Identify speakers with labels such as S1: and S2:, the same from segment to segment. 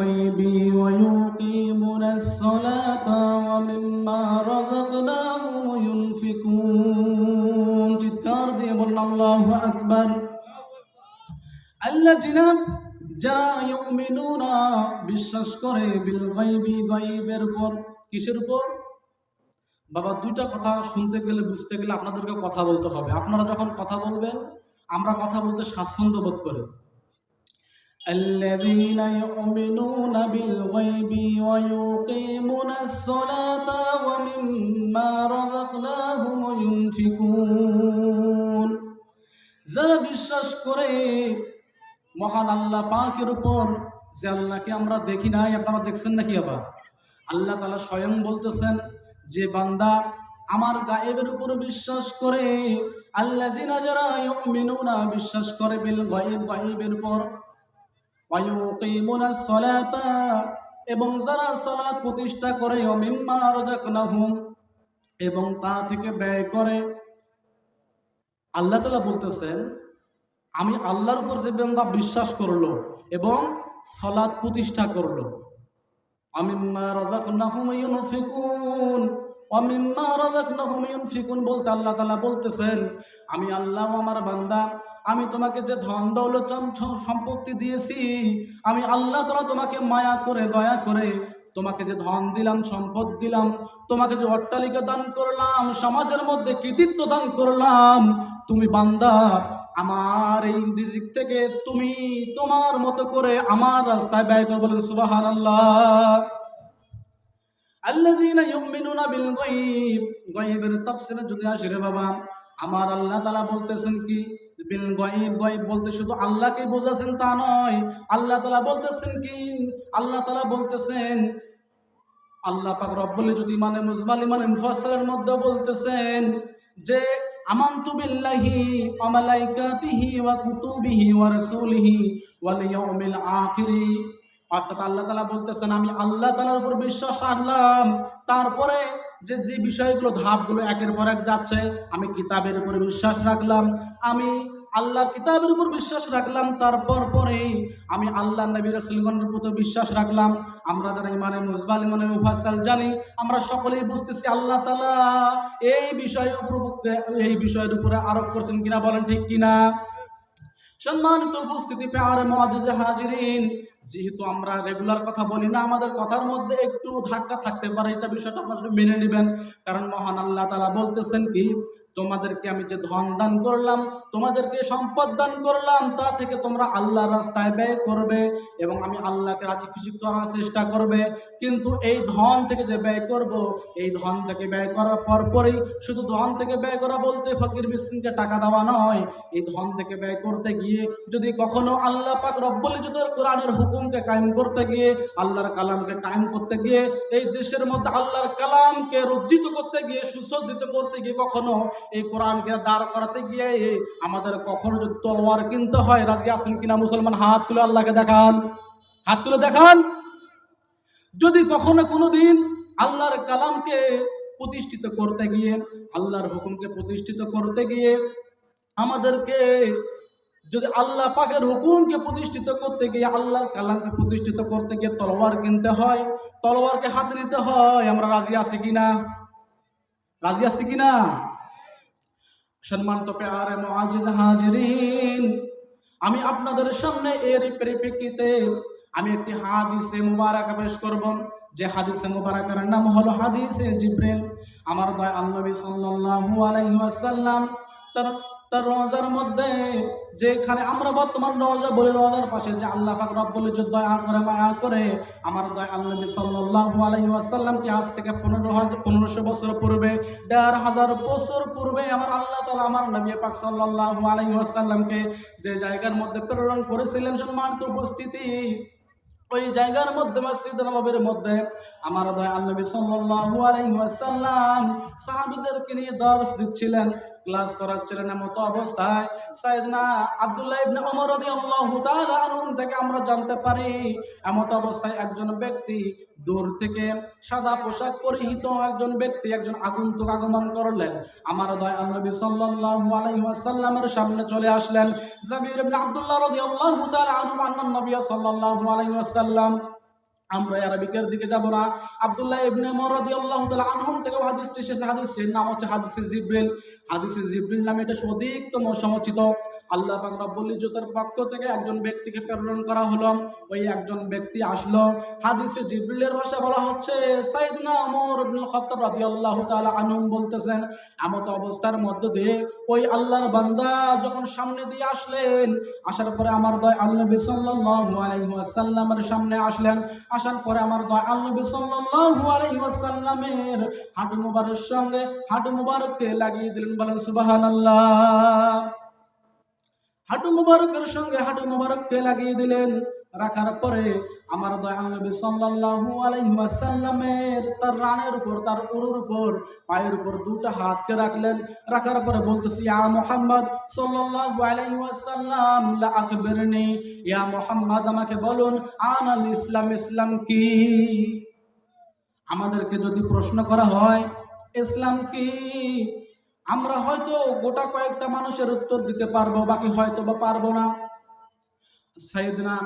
S1: بالغيب ويقيمون الصلاة ومما رزقناهم ينفقون চিৎকার দিয়ে বলুন আল্লাহু আকবার। আল্লাযিনা যারা ইউমিনুনা বিশ্বাস করে বিল গায়বি গায়বের উপর। কিসের উপর? বাবা দুইটা কথা শুনতে গেলে বুঝতে গেলে আপনাদেরকে কথা বলতে হবে। আপনারা যখন কথা বলবেন আমরা কথা বলতে স্বাচ্ছন্দ্য বোধ করি। আল্লাযীনা ইউমিনুনা বিল গায়বি ওয়া ইউকিমুনাস সালাতা ওয়া মিম্মা রাযাকনাহুম ইউনফিকুন। যারা বিশ্বাস করে মহান আল্লাহ পাকের উপর, যে আল্লাহকে আমরা দেখি নাই, আপনারা দেখছেন নাকি? আবার আল্লাহ তাআলা স্বয়ং বলতেছেন যে বান্দা আমার গায়েবের উপর বিশ্বাস করে, আল্লাযিনা যারা ইউমিনুনা বিশ্বাস করে বিল গায়ব গায়েবের উপর, ওয়া ইউকিমুনাস সালাতা এবং যারা সালাত প্রতিষ্ঠা করে, ওয়া মিম্মা রাযাকনাহুম এবং তা থেকে ব্যয় করে। আল্লাহ তাআলা বলতেছেন আমি আল্লাহর উপর যে বান্দা বিশ্বাস করলো এবং সালাত প্রতিষ্ঠা করলো, আমিম্মা রাযাকনাহুম ইউনফিকুন, আমিম্মা রাযাকনাহুম ইউনফিকুন বলতে আল্লাহ তাআলা বলতেছেন আমি আল্লাহ আমার বান্দা, আমি তোমাকে যে ধন দৌলত সম্পত্তি দিয়েছি, আমি আল্লাহ তাআলা তোমাকে মায়া করে দয়া করে তোমাকে যে ধন দিলাম, সম্পদ দিলাম, তোমাকে যে অট্টালিকা দান করলাম, সমাজের মধ্যে কৃতিত্ব দান করলাম, তুমি বান্দা আমার এই রিজিক থেকে তুমি তোমার মতো করে আমার রাস্তায় ব্যয় করো। বলেন সুবহানাল্লাহ। আল্লাযীনা ইউমিনুনা বিল গায়ব, গায়বের তাফসীরে যদি আসে রে বাবা, আমার আল্লাহ তাআলা বলতেছেন কি বিল গায়ব, গায়ব বলতে শুধু আল্লাহকে বোঝাছেন তা নয়। আল্লাহ তাআলা বলতেছেন কি, আল্লাহ তাআলা বলতেছেন আল্লাহ পাক রব্বুল ইজ্জত মানে মুজমাল মানে মুফাসসালের মধ্যে বলতেছেন যে আমানতু বিল্লাহি ওয়া মালাইকাতিহি ওয়া কুতুবিহি ওয়া রাসূলিহি ওয়াল ইয়াউমিল আখিরি। অর্থাৎ আল্লাহ তাআলা বলতেছেন আমি আল্লাহ তাআলার উপর বিশ্বাস রাখলাম, তারপরে যে যে বিষয়গুলো ধাপগুলো একের পর এক যাচ্ছে, আমি কিতাবের উপর বিশ্বাস রাখলাম, আমি আল্লাহর কিতাবের উপর বিশ্বাস রাখলাম, তারপর পরে আমি আল্লাহ নবী রাসূলগণের উপর বিশ্বাস রাখলাম। আমরা যারা ইমানে মুজমাল ইমানে মুফাসসাল জানি, আমরা সকলেই বুঝতেছি আল্লাহ তাআলা এই বিষয়ের উপরে আরোপ করছেন কিনা, বলেন ঠিক কিনা? সম্মানিত উপস্থিতি, প্যারে মুআজ্জিজ হাজিরিন, যেহেতু আমরা রেগুলার কথা বলি না, আমাদের কথার মধ্যে একটু ধাক্কা থাকতে পারে, এটা বিষয়টা আপনারা মেনে নেবেন। কারণ মহান আল্লাহ তাআলা বলতেছেন কি তোমাদেরকে আমি যে ধন দান করলাম, তোমাদেরকে সম্পদ দান করলাম, তা থেকে তোমরা আল্লাহর রাস্তায় ব্যয় করবে এবং আমি আল্লাহকে রাজি খুশি করার চেষ্টা করবে। কিন্তু এই ধন থেকে যে ব্যয় করব, এই ধন থেকে ব্যয় করার পরপরই শুধু ধন থেকে ব্যয় করা বলতে ফকির মিসকিনকে টাকা দেওয়া নয়। এই ধন থেকে ব্যয় করতে গিয়ে যদি কখনো আল্লাহ পাক রব্বুল ইজ্জতের কোরআনের হুকুমকে কায়েম করতে গিয়ে, আল্লাহর কালামকে কায়েম করতে গিয়ে, এই দেশের মধ্যে আল্লাহর কালামকে রজ্জিত করতে গিয়ে, সুসজ্জিত করতে গিয়ে, কখনো এই কোরআনকে দাঁড় করাতে গিয়ে আমাদের কখনো যদি তলোয়ার কিনতে হয়, রাজি আছেন কিনা মুসলমান? হাত তুলে আল্লাহকে দেখান, হাত তুলে দেখান। যদি কখনো কোনোদিন আল্লাহর কালামকে প্রতিষ্ঠিত করতে গিয়ে, আল্লাহর হুকুমকে প্রতিষ্ঠিত করতে গিয়ে আমাদেরকে যদি আল্লাহ পাকের হুকুমকে প্রতিষ্ঠিত করতে গিয়ে, আল্লাহর কালামকে প্রতিষ্ঠিত করতে গিয়ে তলোয়ার কিনতে হয়, তলোয়ারকে হাতে নিতে হয়, আমরা রাজি আছি কিনা? রাজি আছি কিনা? সম্মানিত প্যারে মুআজ্জিজ হাজিরিন, আমি আপনাদের সামনে এর পরিপ্রেক্ষিতে আমি একটি হাদিসে মুবারাকা পেশ করব, যে হাদিসে মুবারাকার নাম হলো হাদিসে জিবরিল। আমার দয়াল নবী সাল্লাল্লাহু আলাইহি ওয়াসাল্লাম তার রওজার মধ্যে, যেখানে আমরা বর্তমান রওজা বলি, রওজার পাশে যে আল্লাহ পাক রব্বুল ইজ্জত দয়া করে মায়া করে আমার দয়াল নবী সাল্লাল্লাহু আলাইহি ওয়াসাল্লামকে আজ থেকে 1500 বছর পূর্বে, 1500 বছর পূর্বে আমার আল্লাহ তাআলা আমার নবী পাক সাল্লাল্লাহু আলাইহি ওয়াসাল্লামকে যে জায়গার মধ্যে প্রেরণ করেছিলেন, সম্মানিত উপস্থিতি, ওই জায়গার মধ্যে মসজিদ নববীর মধ্যে আমার দয়াল নবী সাল্লাল্লাহু আলাইহি ওয়াসাল্লাম সাহাবীদেরকে নিয়ে দর্স দিচ্ছিলেন, ক্লাস করাচ্ছিলেন। এমত অবস্থায় সাইয়েদনা আব্দুল্লাহ ইবনে ওমর রাদিয়াল্লাহু তাআলা আনহু থেকে আমরা জানতে পারি, এমত অবস্থায় একজন ব্যক্তি দূর থেকে সাদা পোশাক পরিহিত একজন ব্যক্তি, একজন আগন্তুক আগমন করলেন, আমার দয়াল নবী সাল্লাল্লাহু আলাইহি ওয়াসাল্লামের সামনে চলে আসলেন। জাবির ইবনে আব্দুল্লাহ রাদিয়াল্লাহু তাআলা আনহু আন্নান নবী সাল্লাল্লাহু আলাইহি ওয়াসাল্লাম আমরা আরবিকের দিকে যাব না। আব্দুল্লাহ ইবনে ওমর রাদিয়াল্লাহু তাআলা আনহুম থেকে হাদিসটি এসেছে, হাদিসটির নাম হচ্ছে হাদিসে জিবরিল। হাদিসে জিবরিল নামে এটা অধিকতম সমাচিত। আল্লাহ পাক রব্বুল ইজ্জতের পক্ষ থেকে একজন ব্যক্তিকে প্রেরণ করা হলো। ওই একজন ব্যক্তি আসলো। হাদিসে জিবরিলের ভাষা বলা হচ্ছে সাইয়েদনা ওমর ইবনুল খাত্তাব রাদিয়াল্লাহু তাআলা আনহুম বলতেছেন, এমত অবস্থার মধ্য দিয়ে ওই আল্লাহর বান্দা যখন সামনে দিয়ে আসলেন, আসার পরে আমার দয়াল নবী সাল্লাল্লাহু আলাইহি ওয়াসাল্লামের সামনে আসলেন। আসার পরে আমার দয়াল নবী সাল্লাল্লাহু আলাইহি ওয়াসাল্লামের হাঁটু মুবারকের সঙ্গে হাঁটু মুবারককে লাগিয়ে দিলেন। বলেন সুবহানাল্লাহ। হাঁটু মুবারকের সঙ্গে হাঁটু মুবারককে লাগিয়ে দিলেন। রাখার পরে আমার দয়াল নবী সাল্লাল্লাহু আলাইহি ওয়াসাল্লামের তার রানের উপর, তার উরুর উপর, পায়ের উপর দুটো হাতকে রাখলেন। রাখার পরে বলতেছি, ইয়া মুহাম্মদ সাল্লাল্লাহু আলাইহি ওয়াসাল্লাম লা আখবিরনি, ইয়া মুহাম্মদ আমাকে বলুন, আনাল ইসলাম, ইসলাম কি? আমাদেরকে যদি প্রশ্ন করা হয় ইসলাম কি, আমরা হয়তো গোটা কয়েকটা মানুষের উত্তর দিতে পারবো, বাকি হয়তো বা পারবো না। সাইয়েদনা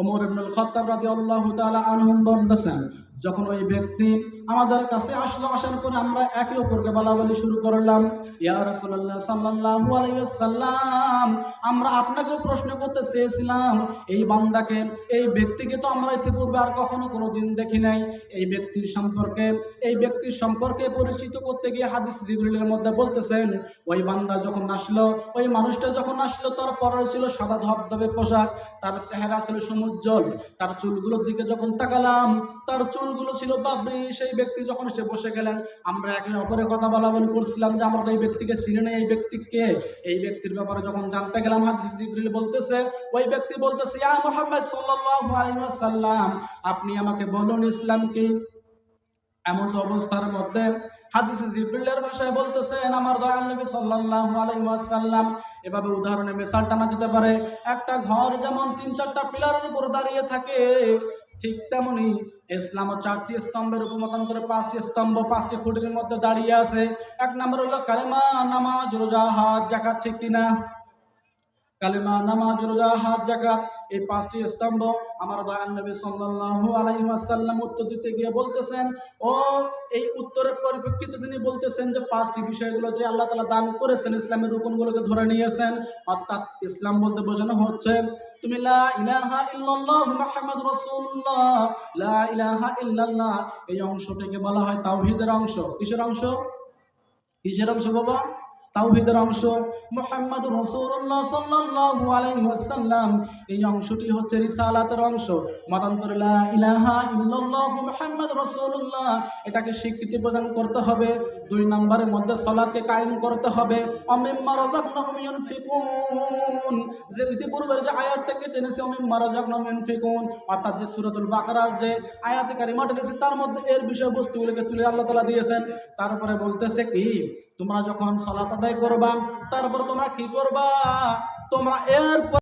S1: ওমর ইবনুল খাত্তাব রাদিয়াল্লাহু তাআলা আনহুম বলতেছেন, যখন ওই ব্যক্তি আমাদের কাছে আসলো, আসার পরে আমরা একে অপরকে বলাবলি শুরু করলাম, ইয়া রাসূলুল্লাহ সাল্লাল্লাহু আলাইহি ওয়াসাল্লাম, আমরা আপনাকেও প্রশ্ন করতে চেয়েছিলাম, এই বান্দাকে, এই ব্যক্তিকে তো আমরা ইতিপূর্বে আর কখনো কোনোদিন দেখি নাই। এই ব্যক্তির সম্পর্কে পরিচিত করতে গিয়ে হাদিস জিবরিলের মধ্যে বলতেছেন, ওই বান্দা যখন আসলো, ওই মানুষটা যখন আসলো, তার পরে ছিল সাদা ধবধবে পোশাক, তার চেহারা ছিল সমুজ্জ্বল, তার চুলগুলোর দিকে যখন তাকালাম, তার চুলগুলো ছিল বাবরি। সেই ব্যক্তি যখন এসে বসে গেলেন, আমরা একে অপরের কথা বলাবলি করছিলাম যে আমরা তো এই ব্যক্তিকে চিনি না, এই ব্যক্তিকে, এই ব্যক্তির ব্যাপারে যখন জানতে গেলাম, হাদিস জিবরিল বলতেছে, ওই ব্যক্তি বলতেছে, ইয়া মুহাম্মদ সাল্লাল্লাহু আলাইহি ওয়াসাল্লাম, আপনি আমাকে বলুন ইসলাম কি? এমন অবস্থার মধ্যে হাদিসে জিবরিলের ভাষায় বলতেছেন আমার দয়াল নবী সাল্লাল্লাহু আলাইহি ওয়াসাল্লাম, এভাবে উদাহরণে মিসাল টানা যেতে পারে, একটা ঘর যেমন 3-4টা পিলারের উপর দাঁড়িয়ে থাকে, ঠিক তেমনি ইসলাম 4টি স্তম্ভের উপর মতান্তরে 5টি স্তম্ভ 5টি খুঁটির মধ্যে দাঁড়িয়ে আছে। এক নম্বর হলো কালেমা, নামাজ, রোজা, হজ, যাকাত, ঠিক কিনা? কালেমা, নামাজ, রোজা, হজ, যাকাত, এই 5টি স্তম্ভ। আমার দয়াল নবী সাল্লাল্লাহু আলাইহি ওয়াসাল্লাম উত্তর দিতে গিয়ে বলতেছেন, ও এই উত্তরের পরিপ্রেক্ষিতে তিনি বলতেছেন যে 5টি বিষয়গুলো যে আল্লাহ তাআলা দান করেছেন, ইসলামের রুকনগুলোকে ধরে নিয়েছেন। অর্থাৎ ইসলাম বলতে বোঝানো হচ্ছে তুমি লা ইলাহা ইল্লাল্লাহ মুহাম্মাদুর রাসূলুল্লাহ, লা ইলাহা ইল্লাল্লাহ, এই অংশটাকে বলা হয় তাওহীদের অংশ। কিসের অংশ? কিসের অংশ বাবা? তাওহীদের অংশ। মুহাম্মাদুর রাসূলুল্লাহ সাল্লাল্লাহু আলাইহি ওয়াসাল্লাম, এই অংশটি হচ্ছে রিসালাতের অংশ। মতান্তরে লা ইলাহা ইল্লাল্লাহ মুহাম্মাদুর রাসূলুল্লাহ, এটাকে স্বীকৃতি প্রদান করতে হবে। 2 নম্বরের মধ্যে সালাতকে কায়েম করতে হবে। অমিম্মা রাযাকনাহুম ইউনফিকুন, যে ইতিপূর্বের যে আয়াতটাকে টেনেছে অমিম্মা রাযাকনাহুম ইউনফিকুন, অর্থাৎ যে সূরাতুল বাকারার যে আয়াতে কারিমা টেনেছে, তার মধ্যে এর বিষয়বস্তুগুলোকে তুলে আল্লাহ তাআলা দিয়েছেন। তারপরে বলতেছে কি, তোমরা যখন সালাত আদায় করবা, তারপর তোমরা কি করবা? তোমরা এর